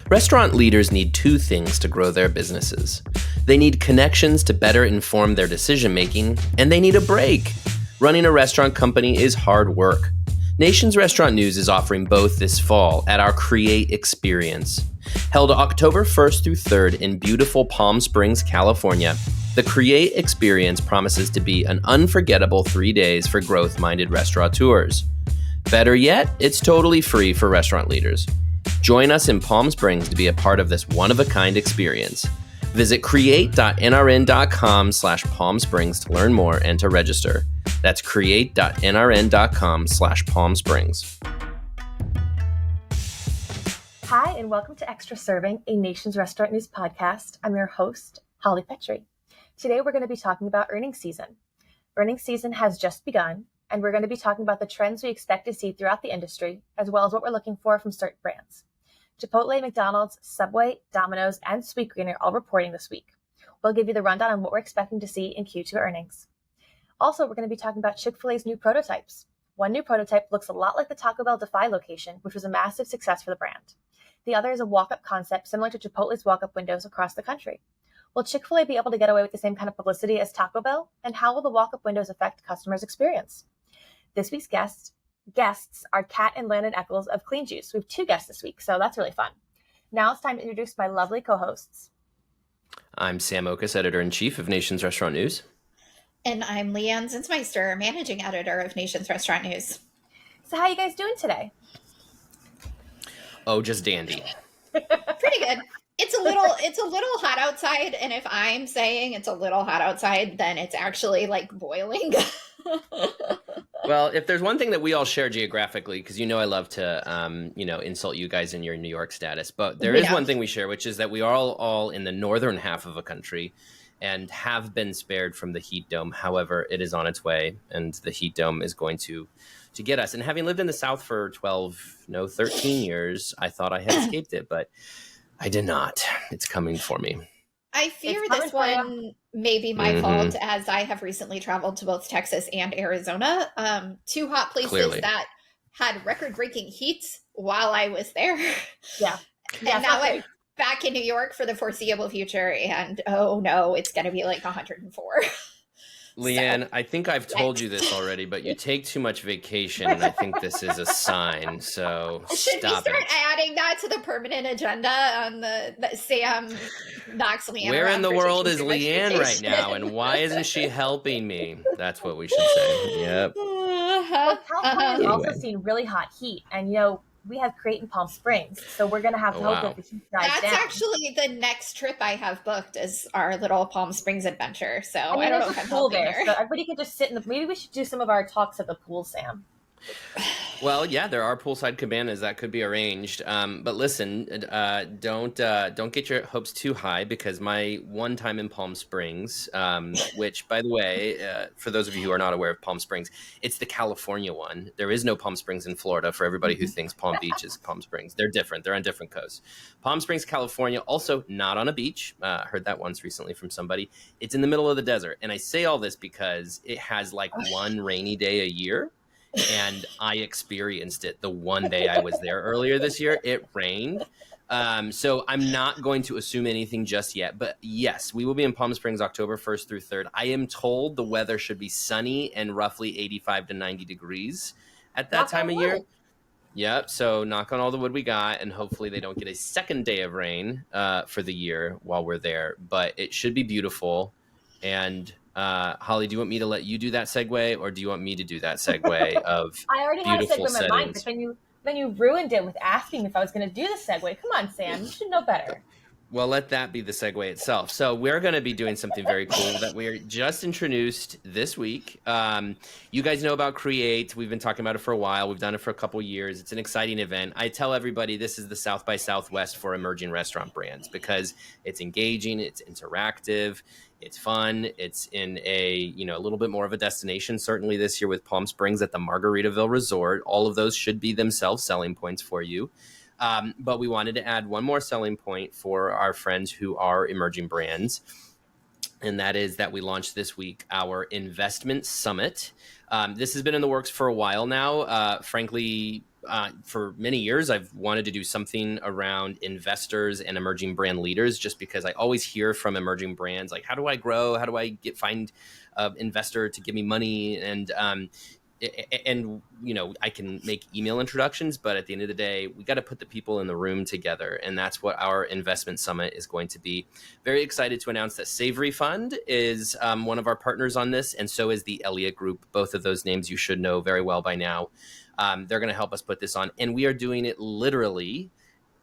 Restaurant leaders need two things to grow their businesses. They need connections to better inform their decision making, and they need a break. Running a restaurant company is hard work. Nation's Restaurant News is offering both this fall at our Create Experience. Held October 1st through 3rd in beautiful Palm Springs, California, the Create Experience promises to be an unforgettable 3 days for growth-minded restaurateurs. Better yet, it's totally free for restaurant leaders. Join us in Palm Springs to be a part of this one-of-a-kind experience. Visit create.nrn.com/Palm Springs to learn more and to register. That's create.nrn.com/Palm Springs. Hi, and welcome to Extra Serving, a Nation's Restaurant News podcast. I'm your host, Holly Petrie. Today, we're going to be talking about earnings season. Earnings season has just begun, and we're going to be talking about the trends we expect to see throughout the industry, as well as what we're looking for from certain brands. Chipotle, McDonald's, Subway, Domino's, and Sweetgreen are all reporting this week. We'll give you the rundown on what we're expecting to see in Q2 earnings. Also, we're going to be talking about Chick-fil-A's new prototypes. One new prototype looks a lot like the Taco Bell Defy location, which was a massive success for the brand. The other is a walk-up concept similar to Chipotle's walk-up windows across the country. Will Chick-fil-A be able to get away with the same kind of publicity as Taco Bell? And how will the walk-up windows affect customers' experience? This week's guests are Kat and Landon Eccles of Clean Juice. We have two guests this week, so that's really fun. Now it's time to introduce my lovely co-hosts. I'm Sam Okus, Editor-in-Chief of Nation's Restaurant News. And I'm Leanne Zinsmeister, Managing Editor of Nation's Restaurant News. So how are you guys doing today? Oh, just dandy. Pretty good. It's a little hot outside, and if I'm saying it's a little hot outside, then it's actually like boiling. Well, if there's one thing that we all share geographically, because I love to insult you guys in your New York status, but there is one thing we share, which is that we are all in the northern half of a country and have been spared from the heat dome. However, it is on its way, and the heat dome is going to get us. And having lived in the South for 13 years, I thought I had escaped it, but I did not. It's coming for me. I fear this one may be my fault, as I have recently traveled to both Texas and Arizona, two hot places that had record-breaking heat while I was there. Yeah. And now I'm back in New York for the foreseeable future, and oh no, it's going to be like 104. Leanne, so, I think I've told you this already, but you take too much vacation, and I think this is a sign, so Should we start adding that to the permanent agenda on the Sam knocks Leanne? Where in the world is Leanne right now, and why isn't she helping me? That's what we should say. Yep. Well, California's also seen really hot heat, and we have Create in Palm Springs, so we're going to have to hope that the heat dies down. That's actually the next trip I have booked is our little Palm Springs adventure. So I don't know if I'm helping there. So everybody can just sit maybe we should do some of our talks at the pool, Sam. Well, yeah, there are poolside cabanas that could be arranged. But listen, don't get your hopes too high, because my one time in Palm Springs, which, by the way, for those of you who are not aware of Palm Springs, it's the California one. There is no Palm Springs in Florida for everybody who thinks Palm Beach is Palm Springs. They're different. They're on different coasts. Palm Springs, California, also not on a beach. Heard that once recently from somebody. It's in the middle of the desert. And I say all this because it has like one rainy day a year. And I experienced it the one day I was there earlier this year. It rained. So I'm not going to assume anything just yet. But yes, we will be in Palm Springs October 1st through 3rd. I am told the weather should be sunny and roughly 85 to 90 degrees at that time of year. Yep. So knock on all the wood we got, and hopefully they don't get a second day of rain for the year while we're there. But it should be beautiful. And Holly, do you want me to let you do that segue, or do you want me to do that segue of I already had a segue in my mind, settings? but then you ruined it with asking if I was going to do the segue. Come on, Sam, you should know better. Well, let that be the segue itself. So we're going to be doing something very cool that we're just introduced this week. You guys know about Create. We've been talking about it for a while. We've done it for a couple years. It's an exciting event. I tell everybody this is the South by Southwest for emerging restaurant brands, because it's engaging, it's interactive, it's fun. It's in a little bit more of a destination, certainly this year with Palm Springs at the Margaritaville Resort. All of those should be themselves selling points for you. But we wanted to add one more selling point for our friends who are emerging brands. And that is that we launched this week our Investment Summit. This has been in the works for a while now. Frankly, for many years, I've wanted to do something around investors and emerging brand leaders, just because I always hear from emerging brands, like, how do I grow? How do I find an investor to give me money? And you know, I can make email introductions, but at the end of the day, we got to put the people in the room together. And that's what our Investment Summit is going to be. Very excited to announce that Savory Fund is one of our partners on this. And so is the Elliott Group. Both of those names you should know very well by now. They're going to help us put this on. And we are doing it literally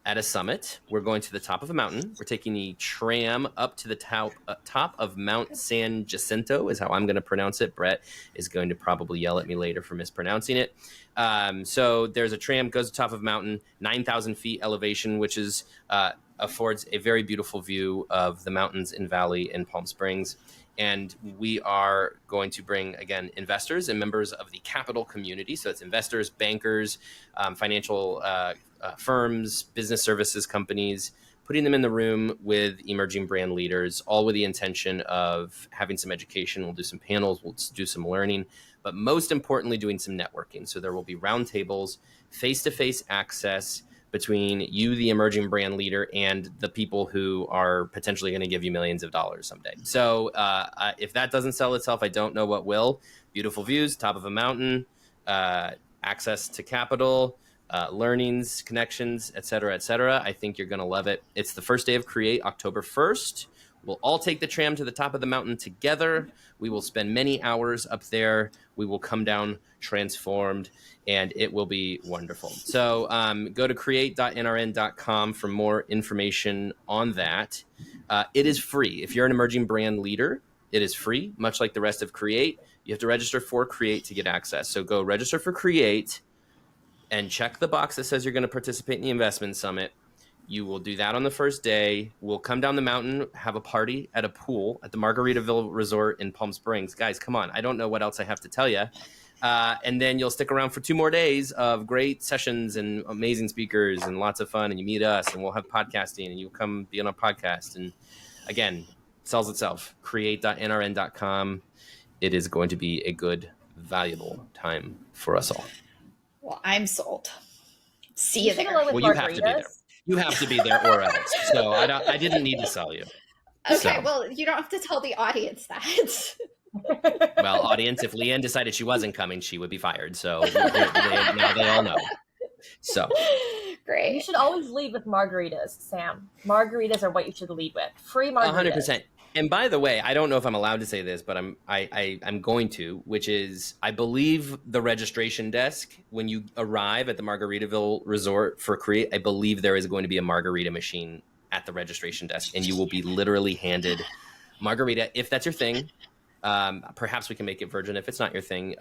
at a summit. We're going to the top of a mountain. We're taking the tram up to the top of Mount San Jacinto is how I'm going to pronounce it. Brett is going to probably yell at me later for mispronouncing it. So there's a tram, goes to the top of a mountain, 9,000 feet elevation, which is affords a very beautiful view of the mountains and valley in Palm Springs. And we are going to bring, again, investors and members of the capital community. So it's investors, bankers, financial firms, business services companies, putting them in the room with emerging brand leaders, all with the intention of having some education. We'll do some panels, we'll do some learning, but most importantly, doing some networking. So there will be roundtables, face-to-face access between you, the emerging brand leader, and the people who are potentially going to give you millions of dollars someday. So if that doesn't sell itself, I don't know what will. Beautiful views, top of a mountain, access to capital, learnings, connections, et cetera, et cetera. I think you're going to love it. It's the first day of Create, October 1st. We'll all take the tram to the top of the mountain together. We will spend many hours up there. We will come down transformed, and it will be wonderful. So go to create.nrn.com for more information on that. It is free. If you're an emerging brand leader, it is free, much like the rest of Create. You have to register for Create to get access. So go register for Create and check the box that says you're going to participate in the Investment Summit. You will do that on the first day. We'll come down the mountain, have a party at a pool at the Margaritaville Resort in Palm Springs. Guys, come on. I don't know what else I have to tell you. And then you'll stick around for 2 more days of great sessions and amazing speakers and lots of fun. And you meet us, and we'll have podcasting, and you'll come be on a podcast. And again, it sells itself. Create.nrn.com. It is going to be a good, valuable time for us all. Well, I'm sold. See you there. Well, you have to be there. You have to be there or else. So I didn't need to sell you. Okay, well, you don't have to tell the audience that. Well, audience, if Leanne decided she wasn't coming, she would be fired. So now they all know. So great. You should always lead with margaritas, Sam. Margaritas are what you should lead with. Free margaritas. 100%. And by the way, I don't know if I'm allowed to say this, but I'm going to, which is, I believe the registration desk, when you arrive at the Margaritaville Resort for Create, I believe there is going to be a margarita machine at the registration desk, and you will be literally handed margarita, if that's your thing. Perhaps we can make it virgin if it's not your thing,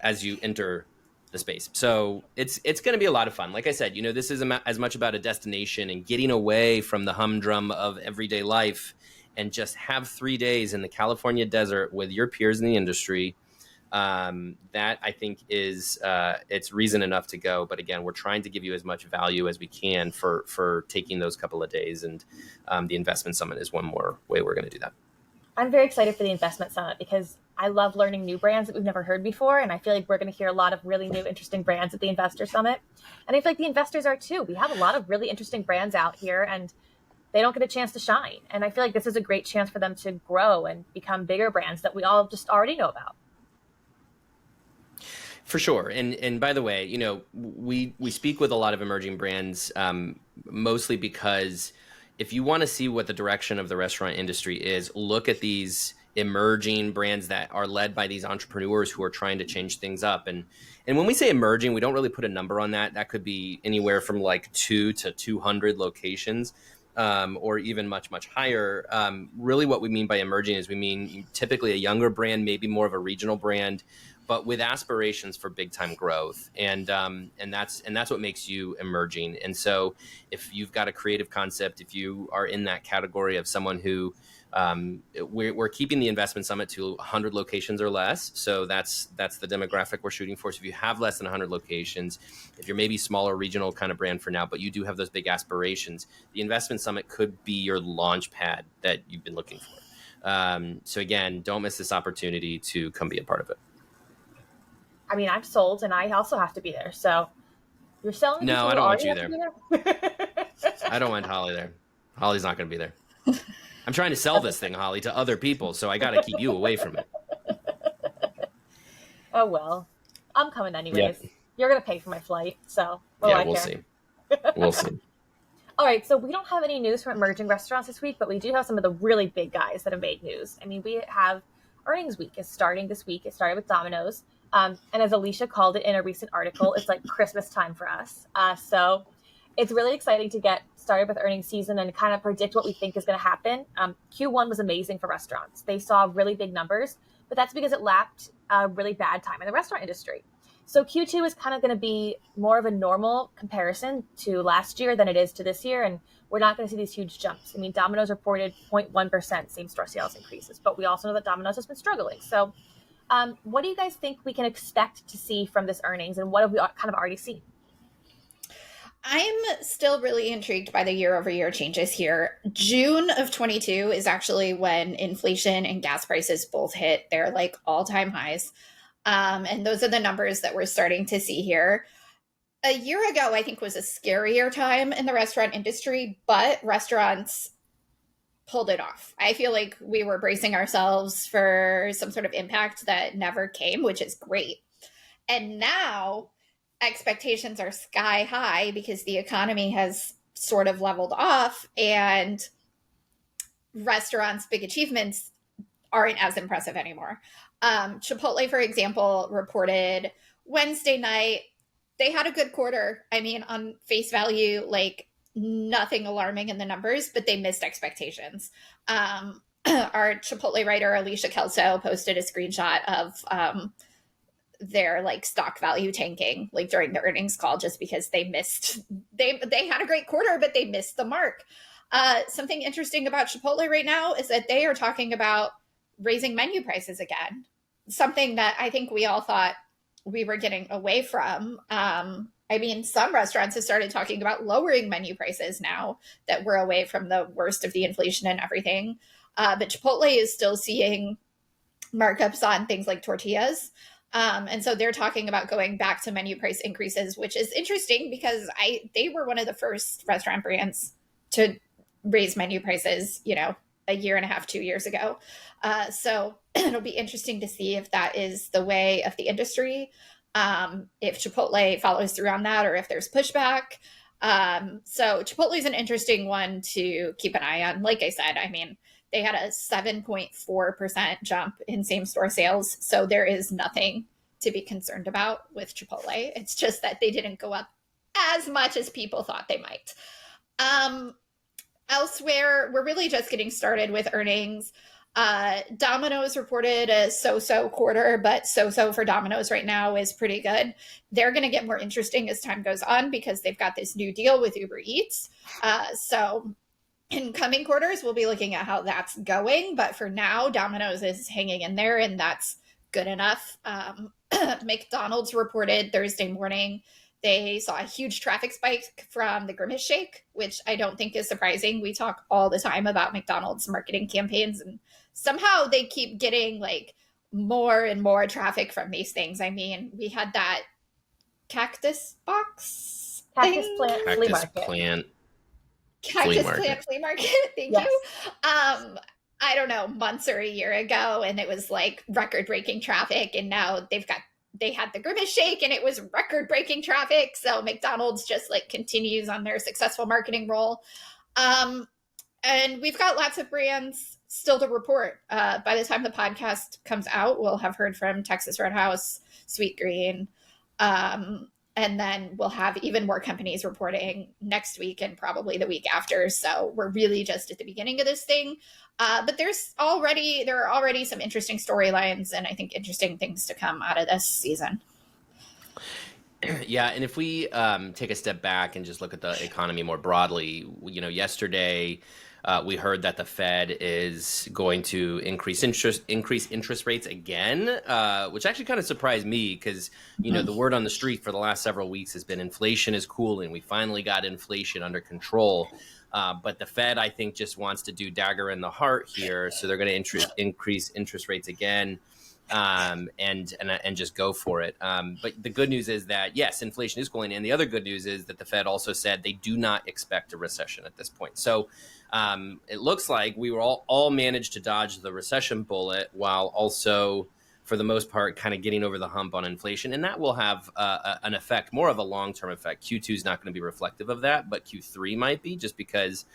as you enter the space. So it's going to be a lot of fun. Like I said, you know, this is as much about a destination and getting away from the humdrum of everyday life, and just have 3 days in the California desert with your peers in the industry. That I think is it's reason enough to go. But again, we're trying to give you as much value as we can for taking those couple of days. And the Investment Summit is one more way we're going to do that. I'm very excited for the Investment Summit because I love learning new brands that we've never heard before. And I feel like we're going to hear a lot of really new, interesting brands at the Investor Summit. And I feel like the investors are too. We have a lot of really interesting brands out here, and they don't get a chance to shine. And I feel like this is a great chance for them to grow and become bigger brands that we all just already know about. For sure. And by the way, you know, we speak with a lot of emerging brands, mostly because if you want to see what the direction of the restaurant industry is, look at these emerging brands that are led by these entrepreneurs who are trying to change things up. And when we say emerging, we don't really put a number on that. That could be anywhere from like 2 to 200 locations. Or even much, much higher. Really what we mean by emerging is we mean typically a younger brand, maybe more of a regional brand, but with aspirations for big time growth. And that's what makes you emerging. And so if you've got a creative concept, if you are in that category of someone who we're keeping the Investment Summit to 100 locations or less. So that's the demographic we're shooting for. So if you have less than 100 locations, if you're maybe smaller regional kind of brand for now, but you do have those big aspirations, the Investment Summit could be your launch pad that you've been looking for. So again, don't miss this opportunity to come be a part of it. I mean, I'm sold, and I also have to be there. So you're selling? No, I don't want you there. There? I don't want Holly there. Holly's not going to be there. I'm trying to sell this thing, Holly, to other people, so I got to keep you away from it. Oh, well. I'm coming anyways. Yep. You're going to pay for my flight, so we'll see. We'll see. All right, so we don't have any news from emerging restaurants this week, but we do have some of the really big guys that have made news. I mean, we have earnings week is starting this week. It started with Domino's. And as Alicia called it in a recent article, it's like Christmas time for us. So it's really exciting to get started with earnings season and kind of predict what we think is going to happen. Q1 was amazing for restaurants. They saw really big numbers, but that's because it lapped a really bad time in the restaurant industry. So Q2 is kind of going to be more of a normal comparison to last year than it is to this year. And we're not going to see these huge jumps. I mean, Domino's reported 0.1% same-store sales increases, but we also know that Domino's has been struggling. So what do you guys think we can expect to see from this earnings, and what have we kind of already seen? I'm still really intrigued by the year-over-year changes here. June of 22 is actually when inflation and gas prices both hit their like all-time highs. And those are the numbers that we're starting to see here. A year ago, I think, was a scarier time in the restaurant industry, but restaurants pulled it off. I feel like we were bracing ourselves for some sort of impact that never came, which is great. And now expectations are sky high because the economy has sort of leveled off and restaurants' big achievements aren't as impressive anymore. Chipotle, for example, reported Wednesday night. They had a good quarter. I mean, on face value, like nothing alarming in the numbers, but they missed expectations. Our Chipotle writer, Alicia Kelso, posted a screenshot of their like stock value tanking like during the earnings call just because they had a great quarter, but they missed the mark. Something interesting about Chipotle right now is that they are talking about raising menu prices again, something that I think we all thought we were getting away from. I mean, some restaurants have started talking about lowering menu prices now that we're away from the worst of the inflation and everything. But Chipotle is still seeing markups on things like tortillas. And so they're talking about going back to menu price increases, which is interesting because they were one of the first restaurant brands to raise menu prices, a year and a half, 2 years ago. So it'll be interesting to see if that is the way of the industry, if Chipotle follows through on that or if there's pushback. So Chipotle is an interesting one to keep an eye on. Like I said, I mean, they had a 7.4% jump in same-store sales. So there is nothing to be concerned about with Chipotle. It's just that they didn't go up as much as people thought they might. Elsewhere, we're really just getting started with earnings. Domino's reported a so-so quarter, but so-so for Domino's right now is pretty good. They're going to get more interesting as time goes on because they've got this new deal with Uber Eats. So in coming quarters, we'll be looking at how that's going. But for now, Domino's is hanging in there, and that's good enough. McDonald's reported Thursday morning they saw a huge traffic spike from the Grimace Shake, which I don't think is surprising. We talk all the time about McDonald's marketing campaigns, and somehow they keep getting like more and more traffic from these things. I mean, we had that cactus box Cactus plant flea market. Thank you. I don't know, months or a year ago, and it was like record-breaking traffic, and now they had the Grimace Shake and it was record-breaking traffic. So McDonald's just like continues on their successful marketing role. And we've got lots of brands still to report. By the time the podcast comes out, we'll have heard from Texas Roadhouse, Sweetgreen, and then we'll have even more companies reporting next week and probably the week after. So we're really just at the beginning of this thing. But there are already some interesting storylines and I think interesting things to come out of this season. Yeah, and if we take a step back and just look at the economy more broadly, yesterday We heard that the Fed is going to increase interest rates again, which actually kind of surprised me because, the word on the street for the last several weeks has been inflation is cooling. We finally got inflation under control. But the Fed, I think, just wants to do dagger in the heart here. So they're going to increase interest rates again. And just go for it. But the good news is that, yes, inflation is cooling. And the other good news is that the Fed also said they do not expect a recession at this point. So it looks like we were all managed to dodge the recession bullet while also, for the most part, kind of getting over the hump on inflation. And that will have an effect, more of a long-term effect. Q2 is not going to be reflective of that, but Q3 might be, just because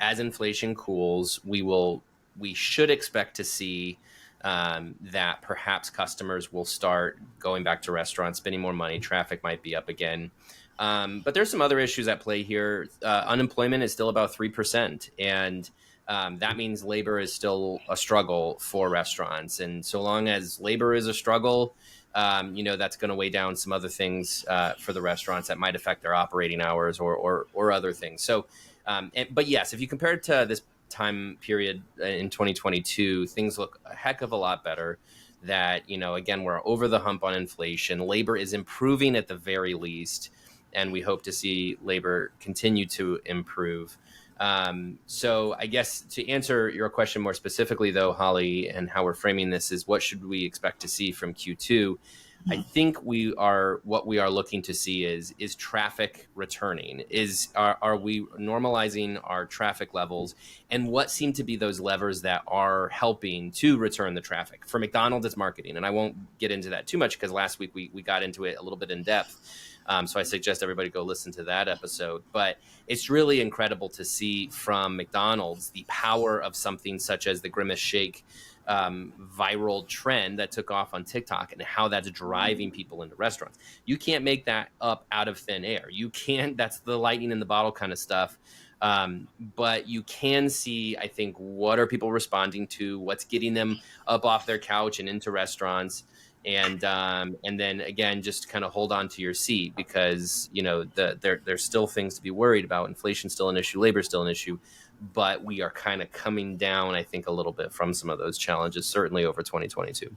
as inflation cools, we should expect to see that perhaps customers will start going back to restaurants, spending more money. Traffic might be up again. But there's some other issues at play here. Unemployment is still about 3%. And that means labor is still a struggle for restaurants. And so long as labor is a struggle, that's going to weigh down some other things for the restaurants that might affect their operating hours or other things. So, but yes, if you compare it to this time period in 2022, things look a heck of a lot better. That, again, we're over the hump on inflation. Labor is improving at the very least, and we hope to see labor continue to improve. So I guess to answer your question more specifically, though, Holly, and how we're framing this is what should we expect to see from Q2? I think what we are looking to see is traffic returning. Are we normalizing our traffic levels, and what seem to be those levers that are helping to return the traffic? For McDonald's, it's marketing, and I won't get into that too much because last week we got into it a little bit in depth. So I suggest everybody go listen to that episode. But it's really incredible to see from McDonald's the power of something such as the Grimace Shake viral trend that took off on TikTok and how that's driving people into restaurants. You can't make that up out of thin air. You can't, that's the lightning in the bottle kind of stuff. But you can see, I think, what are people responding to, what's getting them up off their couch and into restaurants. And then again, just kind of hold on to your seat because, there's still things to be worried about. Inflation's still an issue, labor's still an issue. But we are kind of coming down, I think, a little bit from some of those challenges, certainly over 2022.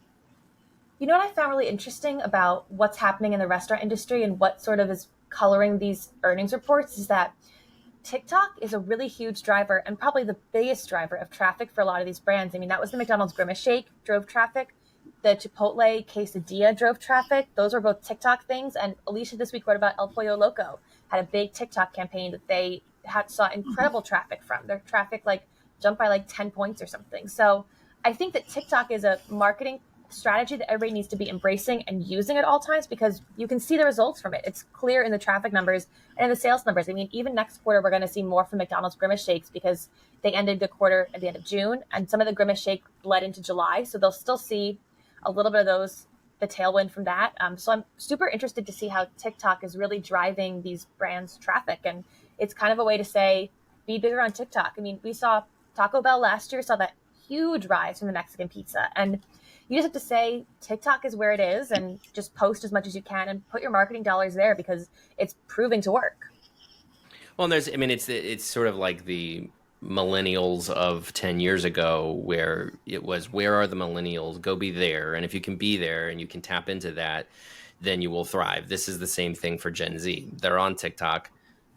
You know what I found really interesting about what's happening in the restaurant industry and what sort of is coloring these earnings reports is that TikTok is a really huge driver and probably the biggest driver of traffic for a lot of these brands. I mean, that was the McDonald's Grimace Shake drove traffic. The Chipotle quesadilla drove traffic. Those were both TikTok things. And Alicia this week wrote about El Pollo Loco, had a big TikTok campaign that they saw incredible traffic from. Their traffic jumped by 10 points or something. So I think that TikTok is a marketing strategy that everybody needs to be embracing and using at all times because you can see the results from it. It's clear in the traffic numbers and in the sales numbers. I mean, even next quarter, we're going to see more from McDonald's Grimace Shakes because they ended the quarter at the end of June and some of the Grimace Shake bled into July. So they'll still see a little bit of the tailwind from that. So I'm super interested to see how TikTok is really driving these brands' traffic. And it's kind of a way to say, be bigger on TikTok. I mean, we saw Taco Bell last year, saw that huge rise from the Mexican pizza. And you just have to say TikTok is where it is and just post as much as you can and put your marketing dollars there because it's proving to work. Well, it's sort of like the millennials of 10 years ago where it was, where are the millennials? Go be there. And if you can be there and you can tap into that, then you will thrive. This is the same thing for Gen Z. They're on TikTok.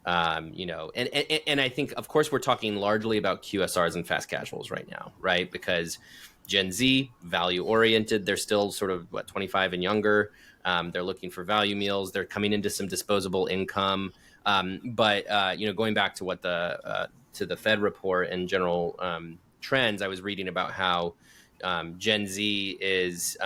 And I think, of course, we're talking largely about QSRs and fast casuals right now, right? Because Gen Z, value oriented, they're still sort of 25 and younger. They're looking for value meals. They're coming into some disposable income. But going back to what to the Fed report and general trends, I was reading about how Gen Z is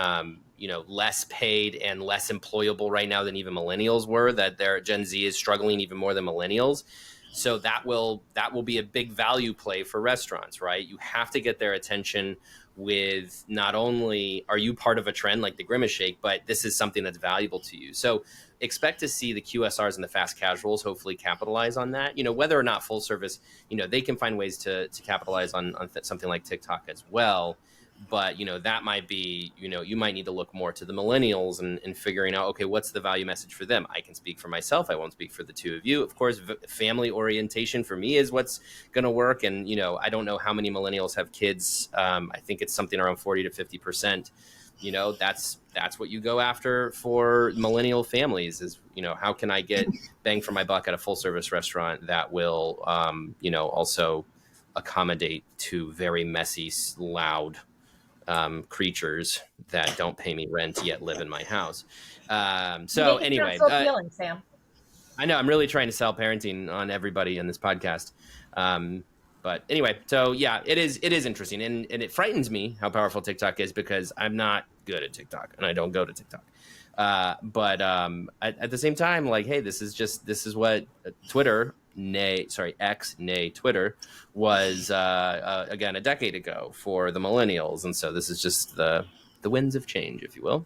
less paid and less employable right now than even millennials were, that their Gen Z is struggling even more than millennials. So that will be a big value play for restaurants, right? You have to get their attention with not only are you part of a trend like the Grimace Shake, but this is something that's valuable to you. So expect to see the QSRs and the fast casuals hopefully capitalize on that. Whether or not full service, they can find ways to capitalize on something like TikTok as well. But, that might be, you might need to look more to the millennials and figuring out, okay, what's the value message for them? I can speak for myself. I won't speak for the two of you. Of course, family orientation for me is what's going to work. And, I don't know how many millennials have kids. I think it's something around 40 to 50%. That's what you go after for millennial families is, how can I get bang for my buck at a full service restaurant that will, also accommodate to very messy, loud creatures that don't pay me rent yet live in my house. So anyway, so appealing, Sam. I know I'm really trying to sell parenting on everybody in this podcast. But anyway, so yeah, it is interesting. And it frightens me how powerful TikTok is because I'm not good at TikTok and I don't go to TikTok. But at the same time, like, hey, this is what Twitter, X, Twitter was, again, a decade ago for the millennials. And so this is just the winds of change, if you will.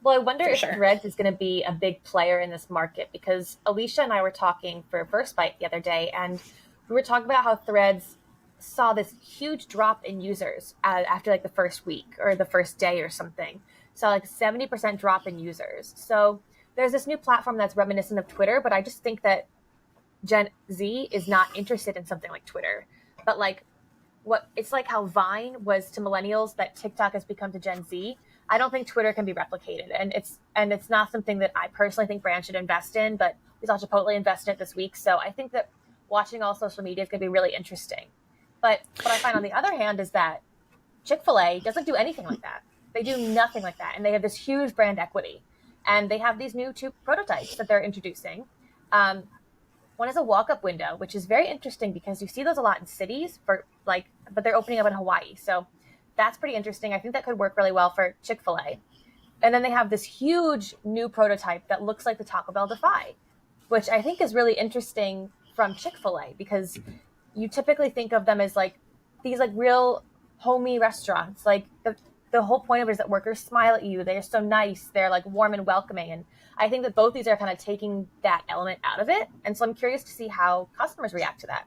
Well, I wonder if Threads is going to be a big player in this market because Alicia and I were talking for First Bite the other day, and we were talking about how Threads saw this huge drop in users after like the first week or the first day or something. So like 70% drop in users. So there's this new platform that's reminiscent of Twitter, but I just think that Gen Z is not interested in something like Twitter. But like it's like how Vine was to millennials that TikTok has become to Gen Z. I don't think Twitter can be replicated. And it's not something that I personally think brands should invest in, but we saw Chipotle invest in it this week. So I think that watching all social media is going to be really interesting. But what I find on the other hand is that Chick-fil-A doesn't do anything like that. They do nothing like that. And they have this huge brand equity. And they have these new 2 prototypes that they're introducing. One is a walk-up window, which is very interesting because you see those a lot in cities, but they're opening up in Hawaii. So that's pretty interesting. I think that could work really well for Chick-fil-A. And then they have this huge new prototype that looks like the Taco Bell Defy, which I think is really interesting from Chick-fil-A because you typically think of them as like these like real homey restaurants. Like the whole point of it is that workers smile at you. They're so nice. They're like warm and welcoming. And I think that both these are kind of taking that element out of it. And so I'm curious to see how customers react to that.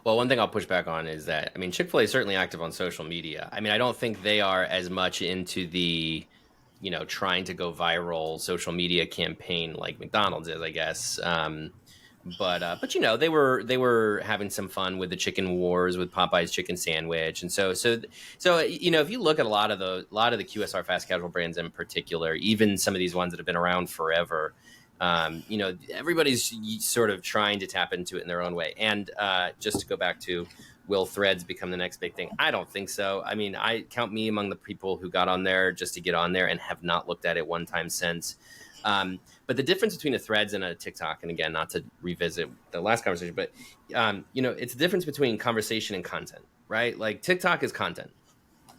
Well, one thing I'll push back on is that, Chick-fil-A is certainly active on social media. I don't think they are as much into the, trying to go viral social media campaign like McDonald's is, I guess. But they were having some fun with the chicken wars with Popeye's chicken sandwich, and so if you look at a lot of the QSR fast casual brands in particular, even some of these ones that have been around forever, everybody's sort of trying to tap into it in their own way. And just to go back to, will Threads become the next big thing? I don't think so. I count me among the people who got on there just to get on there and have not looked at it one time since. But the difference between a Threads and a TikTok, and again, not to revisit the last conversation, but, it's the difference between conversation and content, right? Like TikTok is content.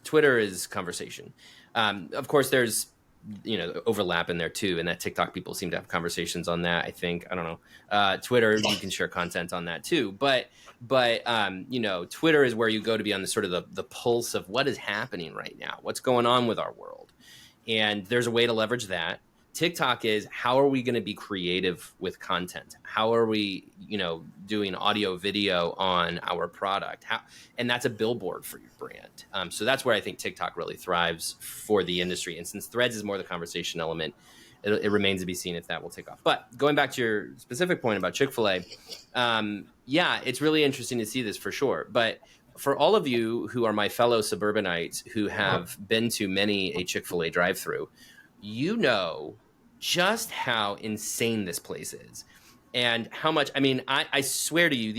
Twitter is conversation. Of course, there's, overlap in there too. And that TikTok people seem to have conversations on that. I think, I don't know, Twitter, you can share content on that too. But Twitter is where you go to be on the sort of the pulse of what is happening right now, what's going on with our world. And there's a way to leverage that. TikTok is, how are we going to be creative with content? How are we, doing audio, video on our product? And that's a billboard for your brand. So that's where I think TikTok really thrives for the industry. And since Threads is more the conversation element, it remains to be seen if that will take off. But going back to your specific point about Chick-fil-A, it's really interesting to see this for sure. But for all of you who are my fellow suburbanites who have been to many a Chick-fil-A drive-through, just how insane this place is and how much, I swear to you,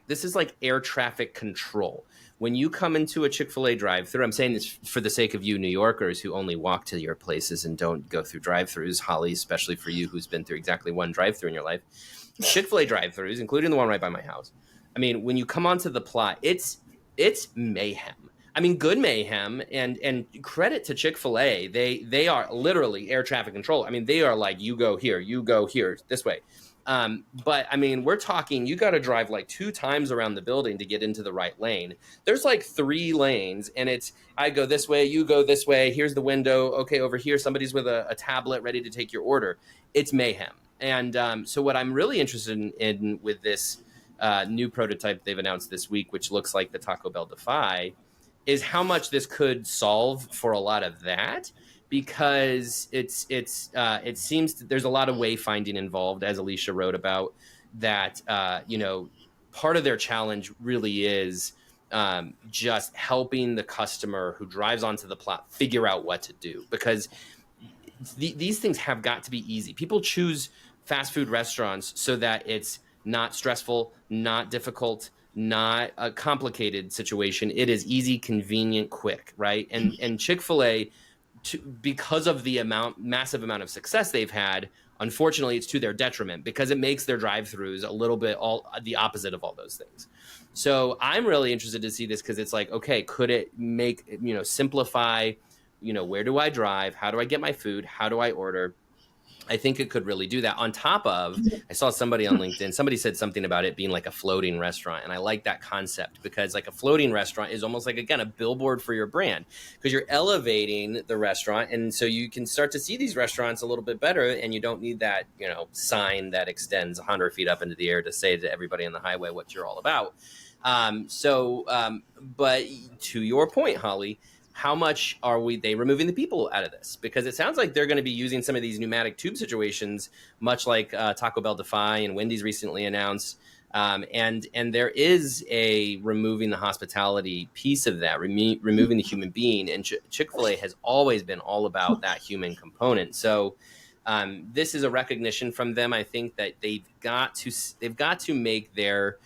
this is like air traffic control. When you come into a Chick-fil-A drive-through, I'm saying this for the sake of you New Yorkers who only walk to your places and don't go through drive-throughs, Holly, especially for you who's been through exactly one drive-through in your life. Chick-fil-A drive-throughs, including the one right by my house. When you come onto the plot, it's mayhem. Good mayhem, and credit to Chick-fil-A. They are literally air traffic control. They are like, you go here, this way. But we're talking, you got to drive like 2 times around the building to get into the right lane. There's like 3 lanes, and it's, I go this way, you go this way. Here's the window. Okay, over here, somebody's with a tablet ready to take your order. It's mayhem. And so what I'm really interested in with this new prototype they've announced this week, which looks like the Taco Bell Defy, is how much this could solve for a lot of that, because it seems there's a lot of wayfinding involved, as Alicia wrote about, that part of their challenge really is just helping the customer who drives onto the plot figure out what to do, because these things have got to be easy. People choose fast food restaurants so that it's not stressful, not difficult, not a complicated situation. It is easy, convenient, quick, right? And Chick-fil-A, because of the massive amount of success they've had, unfortunately, it's to their detriment, because it makes their drive-thrus a little bit all the opposite of all those things. So I'm really interested to see this, because it's like, okay, could it make, simplify, where do I drive? How do I get my food? How do I order? I think it could really do that. On top of, I saw somebody on LinkedIn, somebody said something about it being like a floating restaurant. And I like that concept, because like a floating restaurant is almost like, again, a billboard for your brand, because you're elevating the restaurant. And so you can start to see these restaurants a little bit better, and you don't need that, sign that extends 100 feet up into the air to say to everybody on the highway what you're all about. But to your point, Holly, how much are they removing the people out of this? Because it sounds like they're going to be using some of these pneumatic tube situations, much like Taco Bell Defy and Wendy's recently announced. And there is a removing the hospitality piece of that, removing the human being. And Chick-fil-A has always been all about that human component. So this is a recognition from them. I think that they've got to make their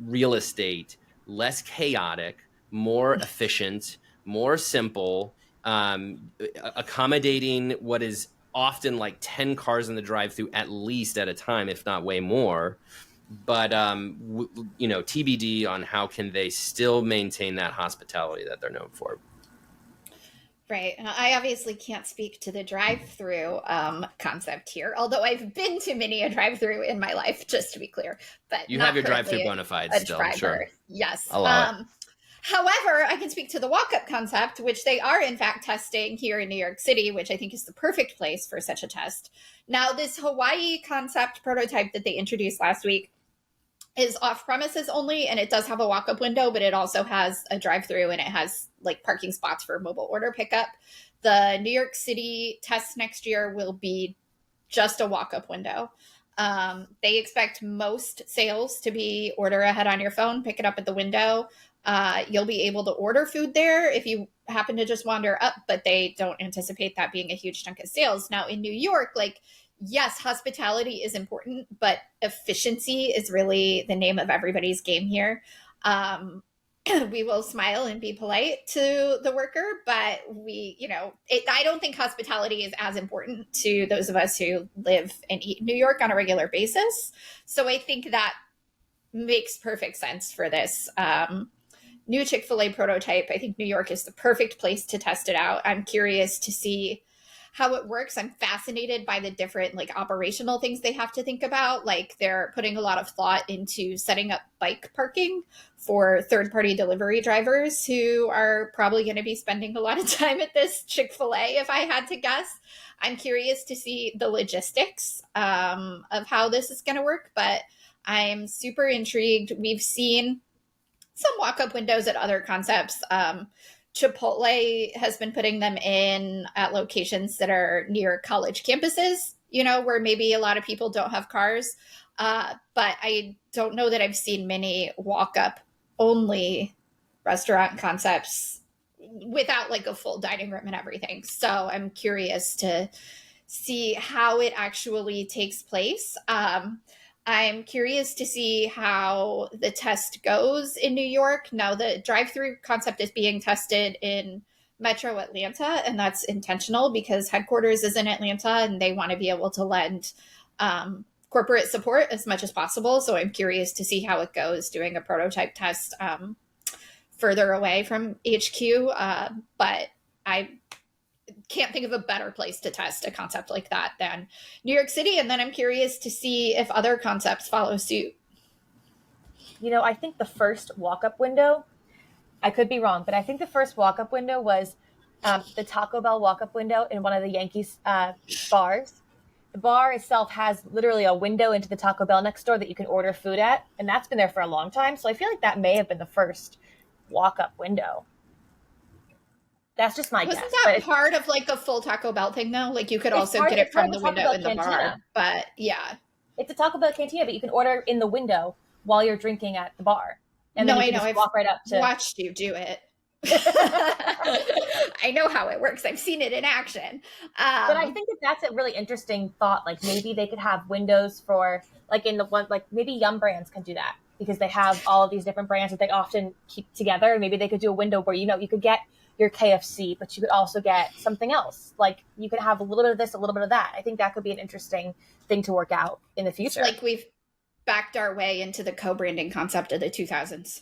real estate less chaotic, more efficient, more simple, accommodating what is often like 10 cars in the drive-thru at least at a time, if not way more. But, TBD on how can they still maintain that hospitality that they're known for. Right. I obviously can't speak to the drive-through concept here, although I've been to many a drive-through in my life, just to be clear. But you have your drive-through bona fide still, driver. Sure. Yes. Allow it. However, I can speak to the walk-up concept, which they are in fact testing here in New York City, which I think is the perfect place for such a test. Now, this Hawaii concept prototype that they introduced last week is off-premises only, and it does have a walk-up window, but it also has a drive-through, and it has like parking spots for mobile order pickup. The New York City test next year will be just a walk-up window. They expect most sales to be order ahead on your phone, pick it up at the window. You'll be able to order food there if you happen to just wander up, but they don't anticipate that being a huge chunk of sales. Now in New York, yes, hospitality is important, but efficiency is really the name of everybody's game here. We will smile and be polite to the worker, but I don't think hospitality is as important to those of us who live and eat in New York on a regular basis. So I think that makes perfect sense for this new Chick-fil-A prototype. I think New York is the perfect place to test it out. I'm curious to see how it works. I'm fascinated by the different operational things they have to think about. They're putting a lot of thought into setting up bike parking for third-party delivery drivers who are probably going to be spending a lot of time at this Chick-fil-A, if I had to guess. I'm curious to see the logistics of how this is going to work, but I'm super intrigued. We've seen some walk-up windows at other concepts. Chipotle has been putting them in at locations that are near college campuses, where maybe a lot of people don't have cars. But I don't know that I've seen many walk-up only restaurant concepts without a full dining room and everything. So I'm curious to see how it actually takes place. I'm curious to see how the test goes in New York. Now, the drive-through concept is being tested in Metro Atlanta, and that's intentional because headquarters is in Atlanta, and they want to be able to lend corporate support as much as possible. So I'm curious to see how it goes doing a prototype test further away from HQ. But I can't think of a better place to test a concept like that than New York City. And then I'm curious to see if other concepts follow suit. I think the first walk-up window, I could be wrong, but I think the first walk-up window was the Taco Bell walk-up window in one of the Yankees bars. The bar itself has literally a window into the Taco Bell next door that you can order food at, and that's been there for a long time. So I feel like that may have been the first walk-up window. That's just my guess. Wasn't that part of like a full Taco Bell thing though? Like you could also get it from the window in the bar. But yeah. It's a Taco Bell cantina, but you can order in the window while you're drinking at the bar. And then you can just walk right up to... watched you do it. I know how it works. I've seen it in action. But I think that's a really interesting thought. Like maybe they could have windows for like in the one, like maybe Yum Brands can do that because they have all of these different brands that they often keep together. And maybe they could do a window where, you know, you could get your KFC, but you could also get something else. Like you could have a little bit of this, a little bit of that. I think that could be an interesting thing to work out in the future. Like we've backed our way into the co-branding concept of the 2000s.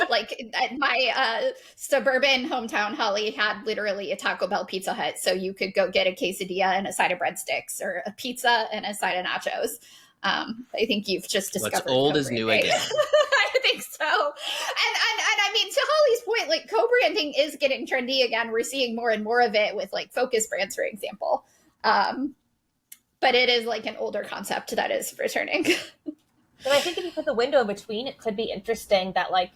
Like my suburban hometown, Holly, had literally a Taco Bell Pizza Hut, so you could go get a quesadilla and a side of breadsticks, or a pizza and a side of nachos. I think you've just discovered what's old is new again. I think so. And I mean, to Holly's point, like co-branding is getting trendy again. We're seeing more and more of it with like Focus Brands, for example. But it is like an older concept that is returning. But I think if you put the window in between, it could be interesting that like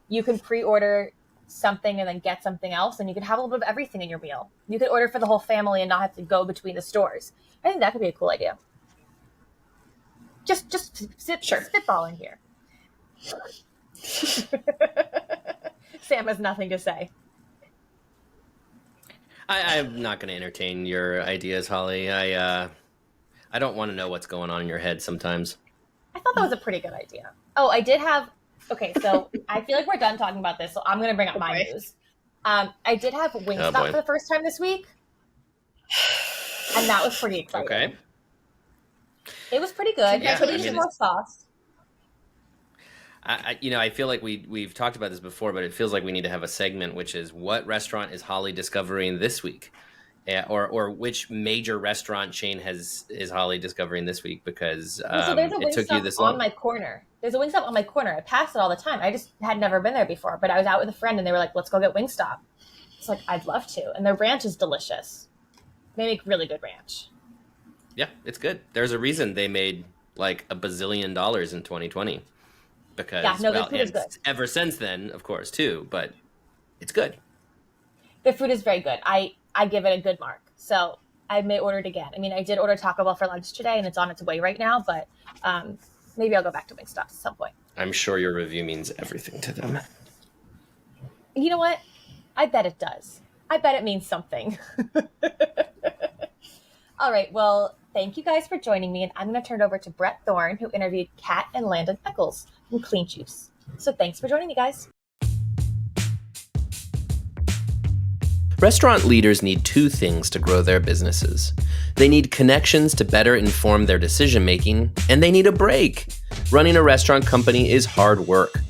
you can pre-order something and then get something else, and you could have a little bit of everything in your meal. You could order for the whole family and not have to go between the stores. I think that could be a cool idea. Just spitballing here. Sam has nothing to say. I'm not going to entertain your ideas, Holly. I don't want to know what's going on in your head sometimes. I thought that was a pretty good idea. Oh, I did have... Okay, so I feel like we're done talking about this, so I'm going to bring up my news. I did have Wingstop for the first time this week, and that was pretty exciting. Okay. It was pretty good. Yeah, I could use some more sauce. I feel like we've talked about this before, but it feels like we need to have a segment, which is what restaurant is Holly discovering this week? Or which major restaurant chain is Holly discovering this week? Because so there's a Wingstop on my corner. There's a Wingstop on my corner. I pass it all the time. I just had never been there before, but I was out with a friend and they were like, let's go get Wingstop. It's like, I'd love to. And their ranch is delicious. They make really good ranch. Yeah, it's good. There's a reason they made like $1 bazillion in 2020. Because the food is good. Ever since then, of course, too, but it's good. The food is very good. I give it a good mark. So I may order it again. I mean, I did order Taco Bell for lunch today and it's on its way right now, but maybe I'll go back to Wingstop at some point. I'm sure your review means everything to them. You know what? I bet it does. I bet it means something. All right. Well, thank you guys for joining me. And I'm going to turn it over to Brett Thorne, who interviewed Kat and Landon Eccles from Clean Juice. So thanks for joining me, guys. Restaurant leaders need two things to grow their businesses. They need connections to better inform their decision-making, and they need a break. Running a restaurant company is hard work.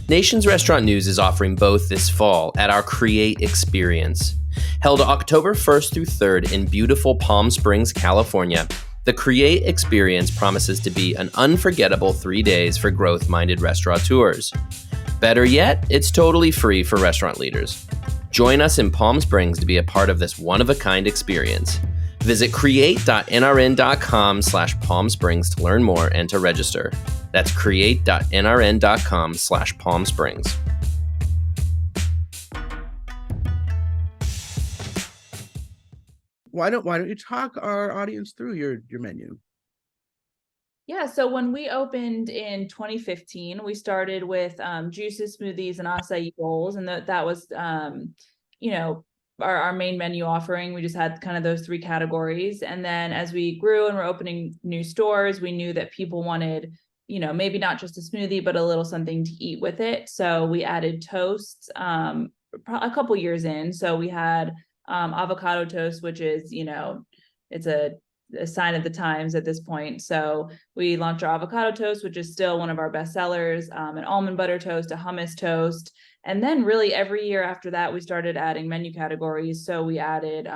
Nation's Restaurant News is offering both this fall at our Create Experience. Held October 1st through 3rd in beautiful Palm Springs, California, the Create Experience promises to be an unforgettable 3 days for growth-minded restaurateurs. Better yet, it's totally free for restaurant leaders. Join us in Palm Springs to be a part of this one-of-a-kind experience. Visit create.nrn.com/Palm Springs to learn more and to register. That's create.nrn.com/Palm Springs. Why don't you talk our audience through your menu? Yeah, so when we opened in 2015, we started with juices, smoothies, and acai bowls, and that was, our main menu offering. We just had kind of those three categories, and then as we grew and we're opening new stores, we knew that people wanted, maybe not just a smoothie, but a little something to eat with it. So we added toasts a couple years in. So we had avocado toast, which is, it's a sign of the times at this point. So we launched our avocado toast, which is still one of our best sellers, an almond butter toast, a hummus toast. And then really every year after that, we started adding menu categories. So we added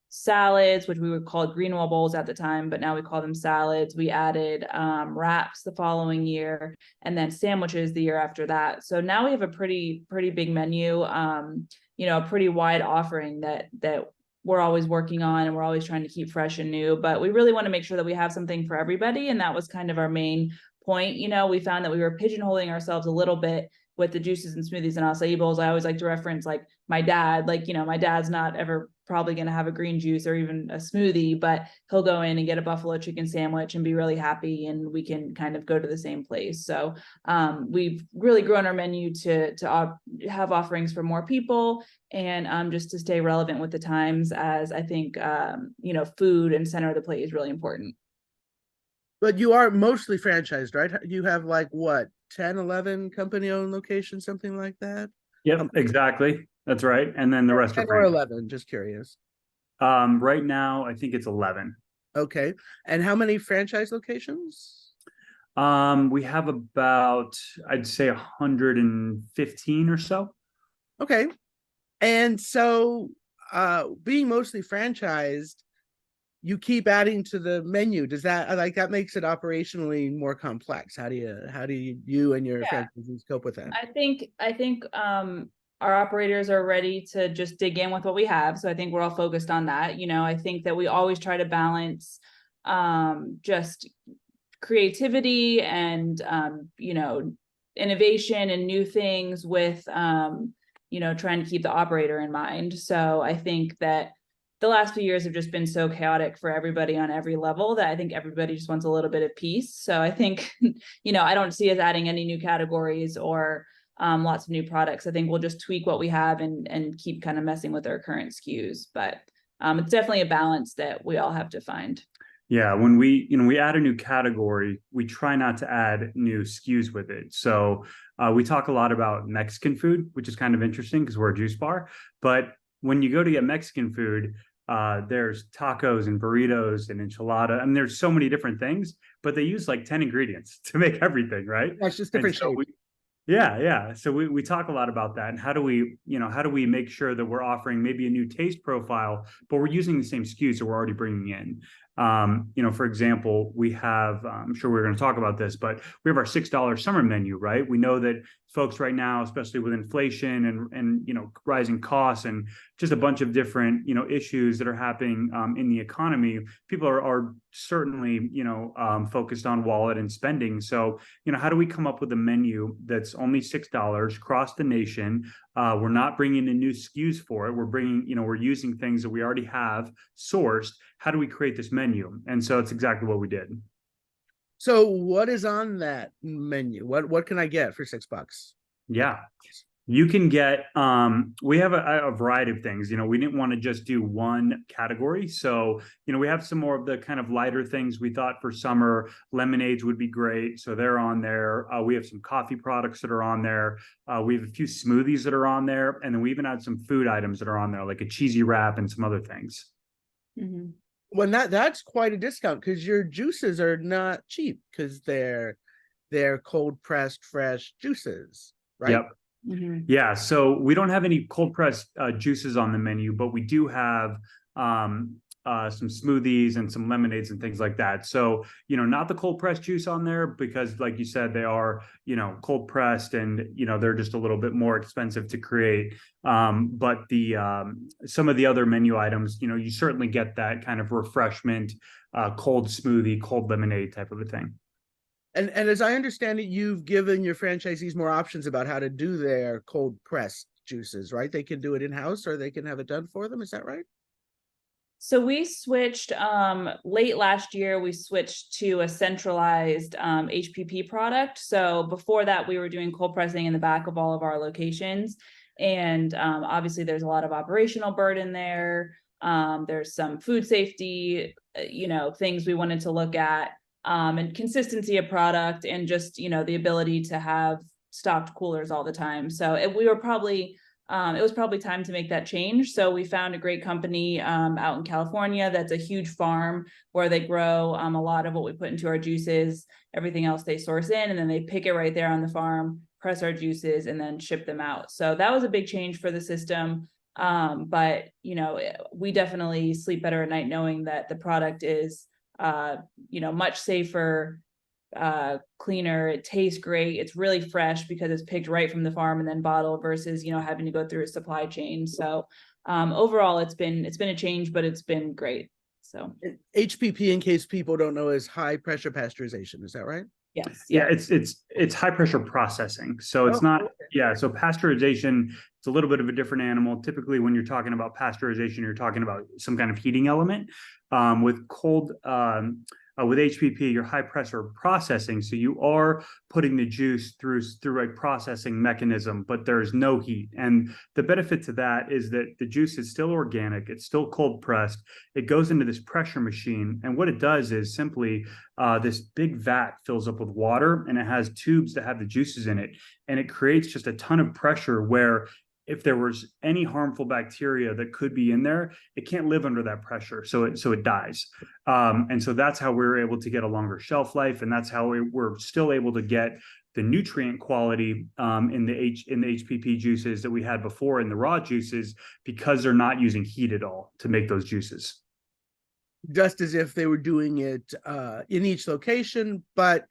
salads, which we would call greenwell bowls at the time, but now we call them salads. We added wraps the following year, and then sandwiches the year after that. So now we have a pretty big menu, a pretty wide offering that we're always working on, and we're always trying to keep fresh and new, but we really want to make sure that we have something for everybody. And that was kind of our main point. We found that we were pigeonholing ourselves a little bit with the juices and smoothies and acai bowls, I always like to reference like my dad, like, my dad's not ever probably going to have a green juice or even a smoothie, but he'll go in and get a buffalo chicken sandwich and be really happy, and we can kind of go to the same place. So we've really grown our menu to have offerings for more people, and just to stay relevant with the times, as I think food and center of the plate is really important. But you are mostly franchised, right? You have like what, 10, 11 company-owned locations, something like that? Yep, exactly. That's right. And then the rest 10 are or 11, just curious. right now, I think it's 11. Okay. And how many franchise locations? We have about, I'd say 115 or so. Okay. And so being mostly franchised, you keep adding to the menu. Does that makes it operationally more complex? How do you and your franchisees cope with that? I think our operators are ready to just dig in with what we have. So I think we're all focused on that. I think that we always try to balance just creativity and innovation and new things with trying to keep the operator in mind. So I think that the last few years have just been so chaotic for everybody on every level that I think everybody just wants a little bit of peace. So I think, I don't see us adding any new categories or lots of new products. I think we'll just tweak what we have and keep kind of messing with our current SKUs. But it's definitely a balance that we all have to find. Yeah, when we add a new category, we try not to add new SKUs with it. So we talk a lot about Mexican food, which is kind of interesting because we're a juice bar. But when you go to get Mexican food, there's tacos and burritos and enchilada, and there's so many different things, but they use like 10 ingredients to make everything, right? That's just different shapes. Yeah. So we talk a lot about that, and how do we make sure that we're offering maybe a new taste profile, but we're using the same SKUs that we're already bringing in. For example, we have, I'm sure we're going to talk about this, but we have our $6 summer menu, right? We know that folks right now, especially with inflation and rising costs and just a bunch of different, issues that are happening in the economy, people are certainly, focused on wallet and spending. So, how do we come up with a menu that's only $6 across the nation? We're not bringing in new SKUs for it. We're using things that we already have sourced. How do we create this menu? And so it's exactly what we did. So what is on that menu? What can I get for $6? Yeah, you can get, we have a variety of things. We didn't want to just do one category. So, we have some more of the kind of lighter things. We thought for summer, lemonades would be great. So they're on there. We have some coffee products that are on there. We have a few smoothies that are on there. And then we even had some food items that are on there, like a cheesy wrap and some other things. Mm-hmm. Well, that's quite a discount because your juices are not cheap because they're cold pressed fresh juices, right? Yep. Mm-hmm. Yeah. So we don't have any cold pressed juices on the menu, but we do have some smoothies and some lemonades and things like that. So, not the cold pressed juice on there because, like you said, they are, cold pressed and, they're just a little bit more expensive to create. But some of the other menu items, you certainly get that kind of refreshment, cold smoothie, cold lemonade type of a thing. And as I understand it, you've given your franchisees more options about how to do their cold pressed juices, right? They can do it in-house or they can have it done for them. Is that right? So we switched late last year, we switched to a centralized HPP product. So before that, we were doing cold pressing in the back of all of our locations. And obviously there's a lot of operational burden there. There's some food safety, things we wanted to look at, and consistency of product and just, the ability to have stocked coolers all the time. So it was probably time to make that change. So we found a great company out in California that's a huge farm where they grow a lot of what we put into our juices. Everything else they source in, and then they pick it right there on the farm, press our juices, and then ship them out. So that was a big change for the system. But we definitely sleep better at night knowing that the product is much safer, cleaner. It tastes great. It's really fresh because it's picked right from the farm and then bottled versus having to go through a supply chain. So overall it's been a change, but it's been great. So HPP, in case people don't know, is high pressure pasteurization. Is that right? Yes. Yeah, it's high pressure processing. So it's not, so pasteurization, it's a little bit of a different animal. Typically, when you're talking about pasteurization, you're talking about some kind of heating element. With HPP, you're high pressure processing. So you are putting the juice through a processing mechanism, but there's no heat. And the benefit to that is that the juice is still organic, it's still cold pressed. It goes into this pressure machine. And what it does is simply this big vat fills up with water, and it has tubes that have the juices in it. And it creates just a ton of pressure where if there was any harmful bacteria that could be in there, it can't live under that pressure. So it dies. And so that's how we're able to get a longer shelf life. And that's how we're still able to get the nutrient quality in the HPP juices that we had before in the raw juices, because they're not using heat at all to make those juices. Just as if they were doing it in each location, but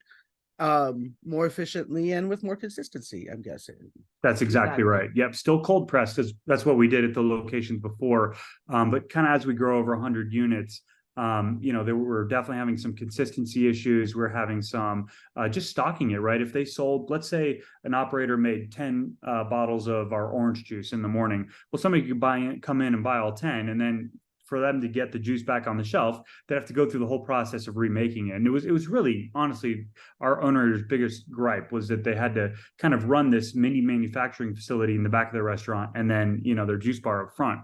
more efficiently and with more consistency, I'm guessing. That's exactly right. Yep. Still cold pressed, because that's what we did at the locations before. But kind of as we grow over 100 units, we're definitely having some consistency issues. We're having some just stocking it, right? If they sold, let's say an operator made 10 bottles of our orange juice in the morning. Well, somebody could come in and buy all 10, and then for them to get the juice back on the shelf, they have to go through the whole process of remaking it. And it was really, honestly, our owner's biggest gripe was that they had to kind of run this mini manufacturing facility in the back of their restaurant, and then, their juice bar up front.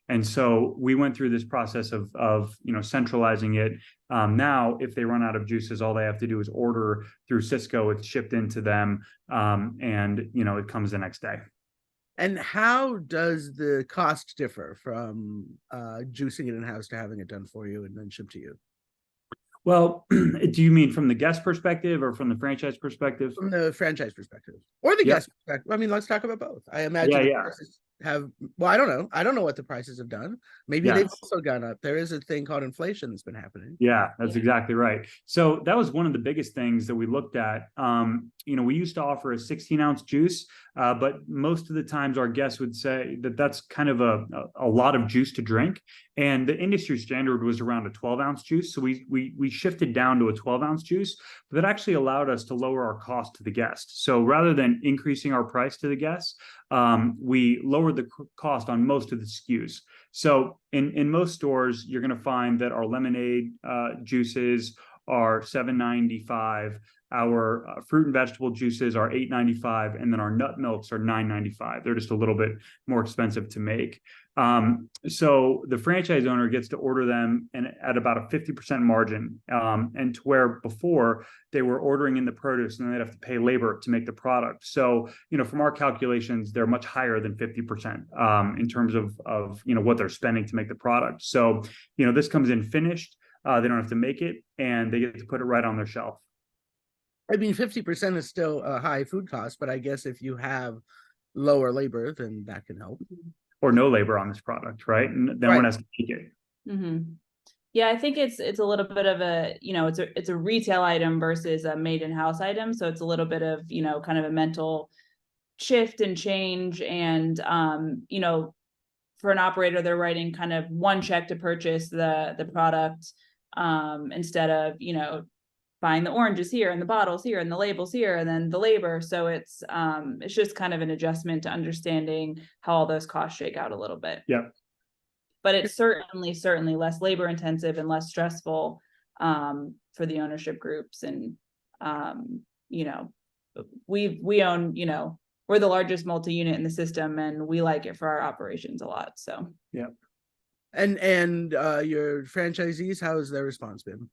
And so we went through this process of centralizing it. Now, if they run out of juices, all they have to do is order through Sysco. It's shipped into them, and it comes the next day. And how does the cost differ from juicing it in-house to having it done for you and then shipped to you? Well, do you mean from the guest perspective or from the franchise perspective? From the franchise perspective or the guest perspective. I mean, let's talk about both. I imagine prices I don't know. I don't know what the prices have done. Maybe they've also gone up. There is a thing called inflation that's been happening. Yeah, that's exactly right. So that was one of the biggest things that we looked at. We used to offer a 16-ounce juice, but most of the times our guests would say that that's kind of a lot of juice to drink. And the industry standard was around a 12-ounce juice. So we shifted down to a 12-ounce juice. But that actually allowed us to lower our cost to the guest. So rather than increasing our price to the guests, we lowered the cost on most of the SKUs. So in most stores, you're going to find that our lemonade juices are $7.95. Our fruit and vegetable juices are $8.95, and then our nut milks are $9.95. They're just a little bit more expensive to make. So the franchise owner gets to order them at about a 50% margin, and to where before they were ordering in the produce and they'd have to pay labor to make the product. So, from our calculations, they're much higher than 50% in terms of what they're spending to make the product. So, this comes in finished. They don't have to make it, and they get to put it right on their shelf. I mean, 50% is still a high food cost, but I guess if you have lower labor, then that can help. Or no labor on this product, right? And then one has to make it. Mm-hmm. Yeah, I think it's a little bit of a, it's a retail item versus a made in-house item. So it's a little bit of, kind of a mental shift and change. And, for an operator, they're writing kind of one check to purchase the product, instead of, buying the oranges here and the bottles here and the labels here and then the labor. So it's just kind of an adjustment to understanding how all those costs shake out a little bit. Yeah. But it's certainly less labor intensive and less stressful for the ownership groups. And we own, we're the largest multi-unit in the system, and we like it for our operations a lot. So yeah. And your franchisees, how has their response been?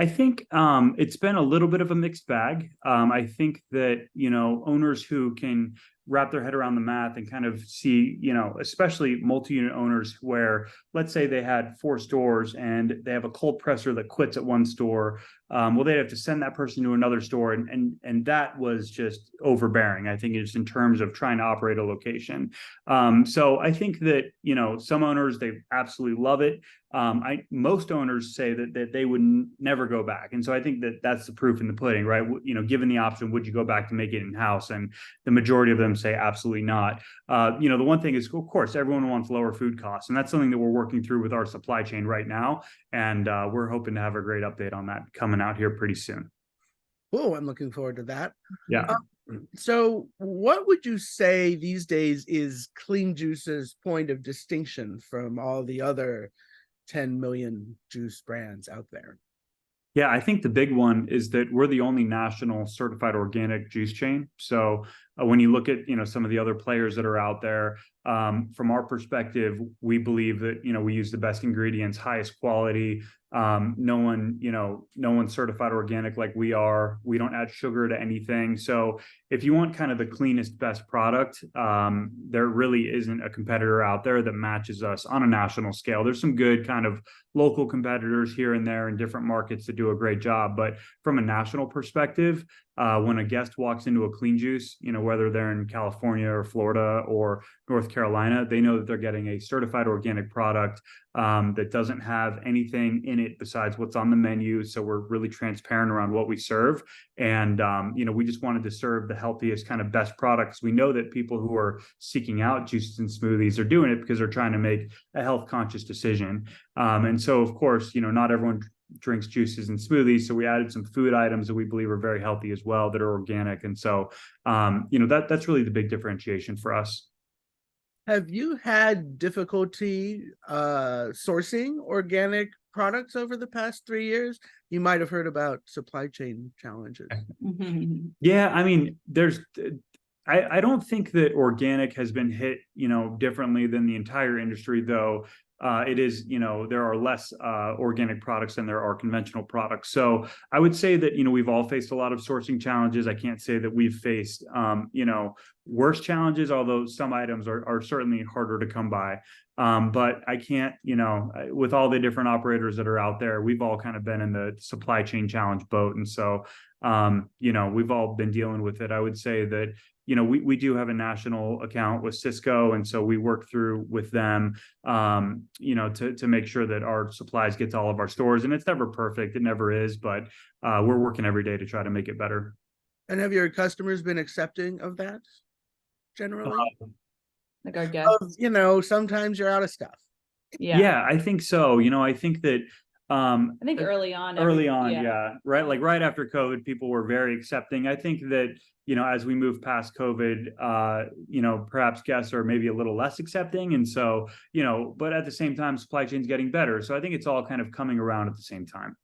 I think it's been a little bit of a mixed bag. I think that, owners who can wrap their head around the math and kind of see, especially multi-unit owners where, let's say they had 4 stores and they have a cold presser that quits at one store. Well, they'd have to send that person to another store. And that was just overbearing, I think, just in terms of trying to operate a location. So I think that, some owners, they absolutely love it. Most owners say that they would never go back. And so I think that that's the proof in the pudding, right? Given the option, would you go back to make it in-house? And the majority of them say absolutely not. The one thing is, of course, everyone wants lower food costs. And that's something that we're working through with our supply chain right now. And we're hoping to have a great update on that coming out here pretty soon. Oh, I'm looking forward to that. Yeah. So what would you say these days is Clean Juice's point of distinction from all the other 10 million juice brands out there? Yeah, I think the big one is that we're the only national certified organic juice chain. So when you look at some of the other players that are out there, from our perspective, we believe that we use the best ingredients, highest quality. No one's certified organic like we are. We don't add sugar to anything. So if you want kind of the cleanest, best product, there really isn't a competitor out there that matches us on a national scale. There's some good kind of local competitors here and there in different markets that do a great job, but from a national perspective, when a guest walks into a Clean Juice, whether they're in California or Florida or North Carolina, they know that they're getting a certified organic product that doesn't have anything in it besides what's on the menu. So we're really transparent around what we serve. And, we just wanted to serve the healthiest kind of best products. We know that people who are seeking out juices and smoothies are doing it because they're trying to make a health conscious decision. And so, of course, not everyone drinks juices and smoothies. So we added some food items that we believe are very healthy as well, that are organic. And so, that's really the big differentiation for us. Have you had difficulty sourcing organic products over the past 3 years? You might have heard about supply chain challenges. Yeah, I mean, I don't think that organic has been hit, differently than the entire industry, though. It is, there are less organic products than there are conventional products. So I would say that, we've all faced a lot of sourcing challenges. I can't say that we've faced, worse challenges, although some items are certainly harder to come by. But I can't, with all the different operators that are out there, we've all kind of been in the supply chain challenge boat. And so, we've all been dealing with it. I would say that, we do have a national account with Sysco. And so we work through with them, to make sure that our supplies get to all of our stores. And it's never perfect. It never is, but we're working every day to try to make it better. And have your customers been accepting of that generally? Like our guests? Sometimes you're out of stuff. Yeah, I think so. I think that I think early on, yeah. Right. Like right after COVID, people were very accepting. I think that, as we move past COVID, perhaps guests are maybe a little less accepting. And so, but at the same time, supply chain's getting better. So I think it's all kind of coming around at the same time.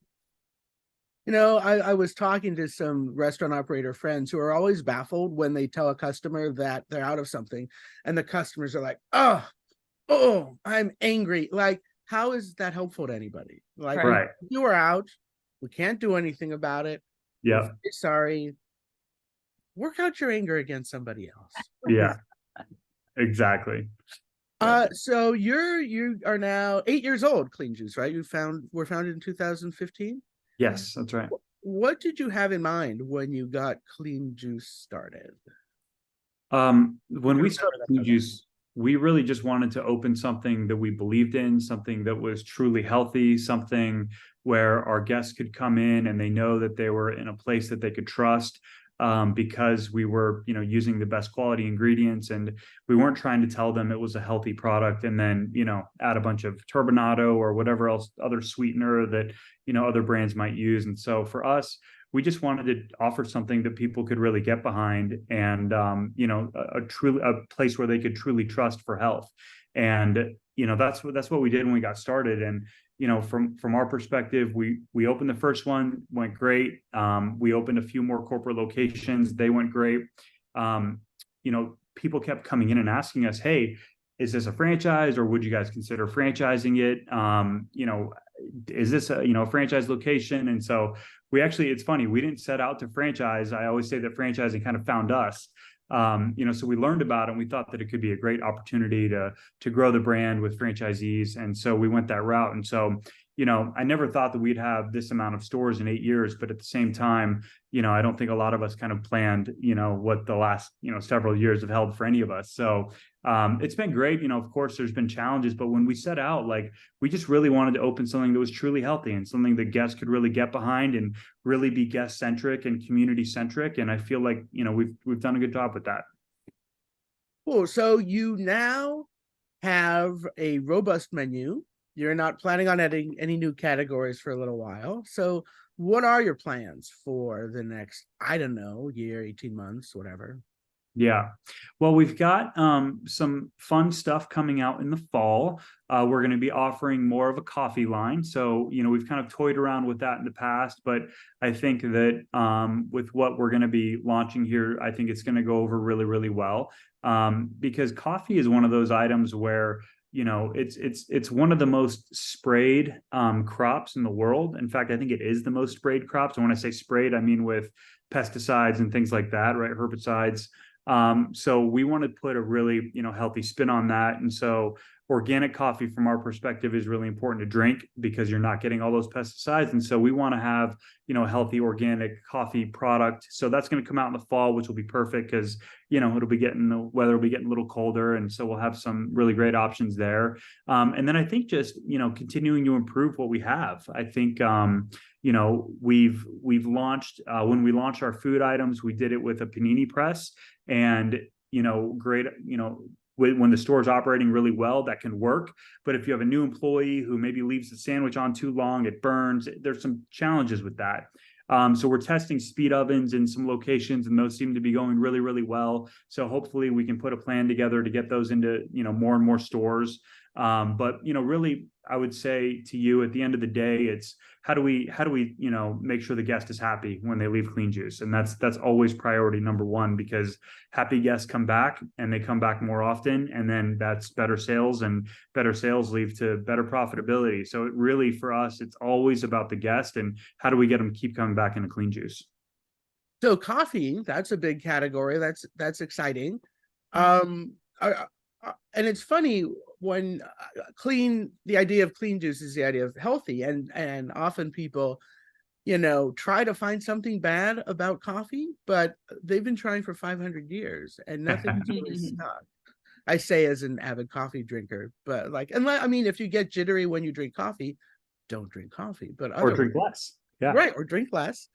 I was talking to some restaurant operator friends who are always baffled when they tell a customer that they're out of something. And the customers are like, oh, I'm angry. Like, how is that helpful to anybody? Like, right. You are out. We can't do anything about it. Yeah. Sorry. Work out your anger against somebody else. Yeah, exactly. So you are now 8 years old, Clean Juice, right? Were founded in 2015? Yes, that's right. What did you have in mind when you got Clean Juice started? When we started Clean Juice, we really just wanted to open something that we believed in, something that was truly healthy, something where our guests could come in and they know that they were in a place that they could trust, because we were, using the best quality ingredients, and we weren't trying to tell them it was a healthy product and then, add a bunch of turbinado or whatever else, other sweetener that, other brands might use. And so for us, we just wanted to offer something that people could really get behind, and a place where they could truly trust for health. And that's what we did when we got started. And from our perspective, we opened the first one, went great. We opened a few more corporate locations, they went great. People kept coming in and asking us, hey, is this a franchise, or would you guys consider franchising it? Is this a franchise location? And so it's funny, we didn't set out to franchise. I always say that franchising kind of found us. So we learned about it, and we thought that it could be a great opportunity to grow the brand with franchisees. And so we went that route. And so, I never thought that we'd have this amount of stores in 8 years, but at the same time, I don't think a lot of us kind of planned, what the last, several years have held for any of us. So, it's been great. Of course there's been challenges, but when we set out, we just really wanted to open something that was truly healthy and something that guests could really get behind and really be guest centric and community centric. And I feel like, we've done a good job with that. Cool. So you now have a robust menu You're not planning on adding any new categories for a little while. So what are your plans for the next, I don't know, year, 18 months, whatever? Yeah. Well, we've got some fun stuff coming out in the fall. We're going to be offering more of a coffee line. So, we've kind of toyed around with that in the past, but I think that with what we're going to be launching here, I think it's going to go over really, really well. Because coffee is one of those items where it's one of the most sprayed crops in the world. In fact, I think it is the most sprayed crops. And when I say sprayed, I mean with pesticides and things like that, right? Herbicides. So we want to put a really, healthy spin on that. And so organic coffee from our perspective is really important to drink because you're not getting all those pesticides. And so we want to have, a healthy organic coffee product. So that's going to come out in the fall, which will be perfect because, the weather will be getting a little colder. And so we'll have some really great options there. And then I think just, continuing to improve what we have. I think, we've launched, when we launched our food items, we did it with a panini press and, great, when the store's operating really well, that can work. But if you have a new employee who maybe leaves the sandwich on too long, it burns. There's some challenges with that. So we're testing speed ovens in some locations, and those seem to be going really, really well. So hopefully we can put a plan together to get those into, more and more stores. But really, I would say to you at the end of the day, it's how do we make sure the guest is happy when they leave Clean Juice, and that's always priority number one, because happy guests come back and they come back more often, and then that's better sales, and better sales lead to better profitability. So it really, for us, it's always about the guest and how do we get them to keep coming back into Clean Juice. So coffee, that's a big category. That's exciting. And it's funny when the idea of clean juice is the idea of healthy, and often people, try to find something bad about coffee, but they've been trying for 500 years and nothing's really stuck. I say as an avid coffee drinker, but if you get jittery when you drink coffee, don't drink coffee, or drink less. Yeah. Right. Or drink less.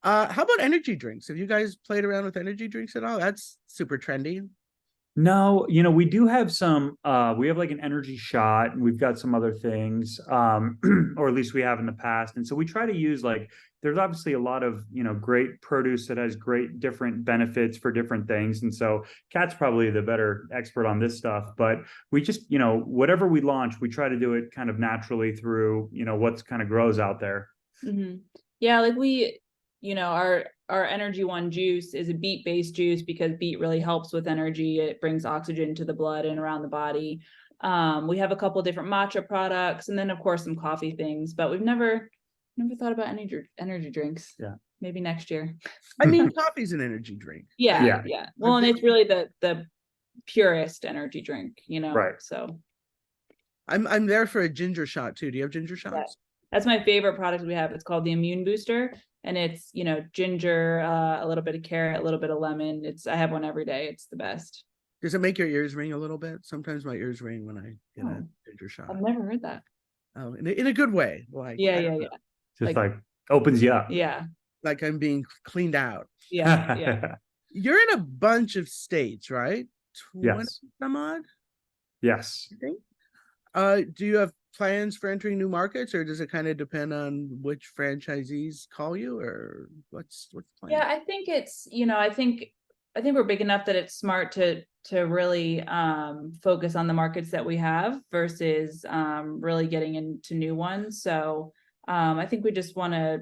How about energy drinks? Have you guys played around with energy drinks at all? That's super trendy. No, we do have some, we have like an energy shot, and we've got some other things, or at least we have in the past. And so we try to use there's obviously a lot of, great produce that has great different benefits for different things. And so Kat's probably the better expert on this stuff, but we just, whatever we launch, we try to do it kind of naturally through, what's kind of grows out there. Mm-hmm. Yeah. Our Energy One juice is a beet-based juice because beet really helps with energy. It brings oxygen to the blood and around the body. We have a couple different matcha products, and then of course some coffee things, but we've never thought about energy drinks. Yeah. Maybe next year. I mean, coffee's an energy drink. Yeah. Well, and it's really the purest energy drink, Right. So I'm there for a ginger shot too. Do you have ginger shots? Yeah. That's my favorite product we have. It's called the Immune Booster, and it's, ginger, a little bit of carrot, a little bit of lemon. I have one every day. It's the best. Does it make your ears ring a little bit? Sometimes my ears ring when I get a ginger shot. I've never heard that. Oh, in a good way. Yeah. Just opens you up. Yeah. Like I'm being cleaned out. Yeah. You're in a bunch of states, right? 20 Yes. some odd? Yes. I think. Do you have plans for entering new markets, or does it kind of depend on which franchisees call you, or what's the plan? Yeah, I think it's, I think we're big enough that it's smart to really focus on the markets that we have versus really getting into new ones. So I think we just want to,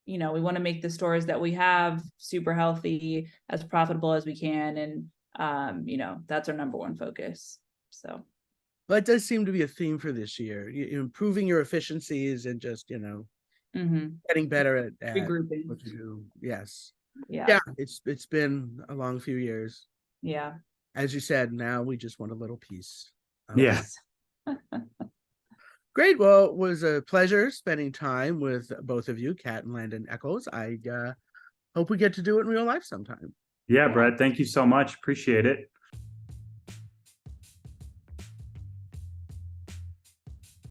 we want to make the stores that we have super healthy, as profitable as we can, and that's our number one focus. So. That does seem to be a theme for this year, improving your efficiencies and just, getting better at regrouping. what you do. Yes. Yeah. It's been a long few years. Yeah. As you said, now we just want a little piece. Yes. Great. Well, it was a pleasure spending time with both of you, Kat and Landon Echols. I hope we get to do it in real life sometime. Yeah, Brett, thank you so much. Appreciate it.